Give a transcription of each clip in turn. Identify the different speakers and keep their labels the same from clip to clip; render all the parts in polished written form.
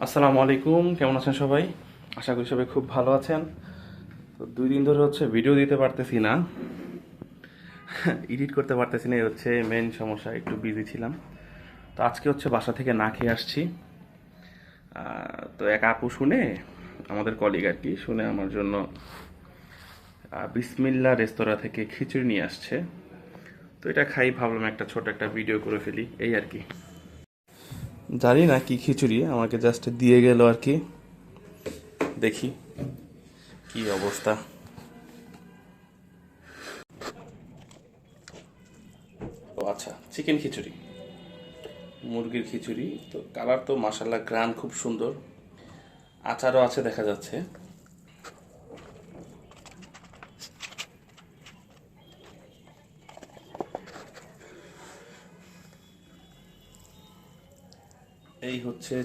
Speaker 1: আসসালামু আলাইকুম, কেমন আছেন সবাই? আশা করি সবাই খুব ভালো আছেন। তো 2 দিন ধরে ভিডিও দিতে পারতেছি না, এডিট করতে পারতেছি না, এই মেন সমস্যা। একটু বিজি ছিলাম। তো আজকে বাসা থেকে না খেয়ে আসছি। তো এক আপু শুনে, আমাদের কলিগ আর কি, শুনে আমার জন্য বিসমিল্লা রেস্তোরাঁ থেকে খিচুড়ি নিয়ে আসছে। তো এটা খাই, ভাবলাম একটা ছোট একটা ভিডিও করে ফেলি, এই আর কি। জানি না কি খিচুড়ি, আমাকে জাস্ট দিয়ে গেল আর কি। দেখি কি অবস্থা। ও আচ্ছা, চিকেন খিচুড়ি, মুরগির খিচুড়ি। তো কালার তো মাশাল্লাহ, গ্রান খুব সুন্দর। আচারও আছে দেখা যাচ্ছে। এই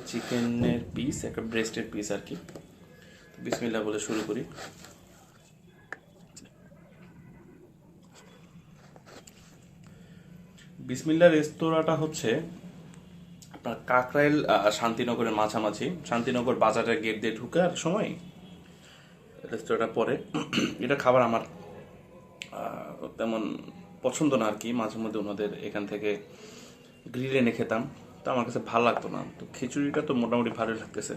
Speaker 1: চিকেনের পিস, একটা ব্রেস্টের পিস আর কি। বিসমিল্লাহ বলে শুরু করি। বিসমিল্লাহ রেস্তোরাঁটা আপনার কাকরাইল শান্তিনগরের মাঝামাঝি, শান্তিনগর বাজারের গেট দিয়ে ঢুকার সময় রেস্তোরাঁটা পড়ে। এটা খাবার আমার তেমন পছন্দ না আর কি। মাঝে মধ্যে ওনাদের এখান থেকে গ্রিল এনে খেতাম, তো আমার কাছে ভালো লাগতো না। তো খিচুড়িটা তো মোটামুটি ভালোই লাগতেছে।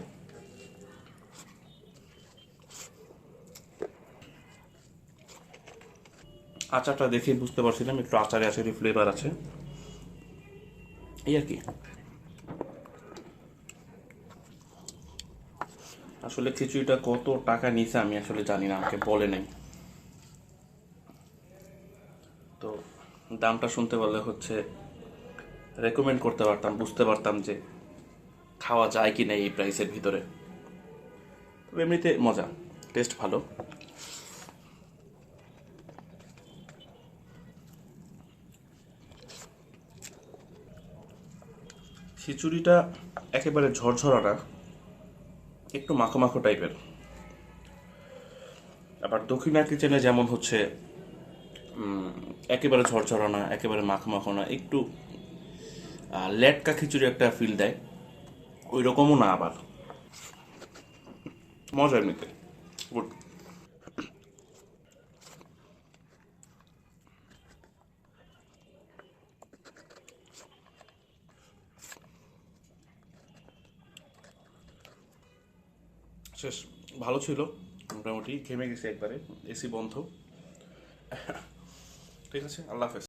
Speaker 1: আচারটা দেখে বুঝতে পারছিলাম একটু আচারে আচারি ফ্লেভার আছে, এই আর কি। আসলে খিচুড়িটা কত টাকা নিছে আমি আসলে জানি না, আমাকে বলে নাই। তো দামটা শুনতে পারলে রেকমেন্ড করতে পারতাম, বুঝতে পারতাম যে খাওয়া যায় কি না এই প্রাইসের ভিতরে। তবে এমনিতে মজা, টেস্ট ভালো। খিচুড়িটা একেবারে ঝরঝরা না, একটু মাখো মাখো টাইপের। আবার দক্ষিণা কিচেনে যেমন একেবারে ঝরঝরা না, একেবারে মাখো মাখো না, একটু লেটকা খিচুড়ি একটা ফিল দেয়, ওই রকমও না আবার। মজা এমনিতে, গুড। শেষ, ভালো ছিল। মোটামুটি ঘেমে গেছি একবারে, এসি বন্ধ। ঠিক আছে, আল্লাহ হাফেজ।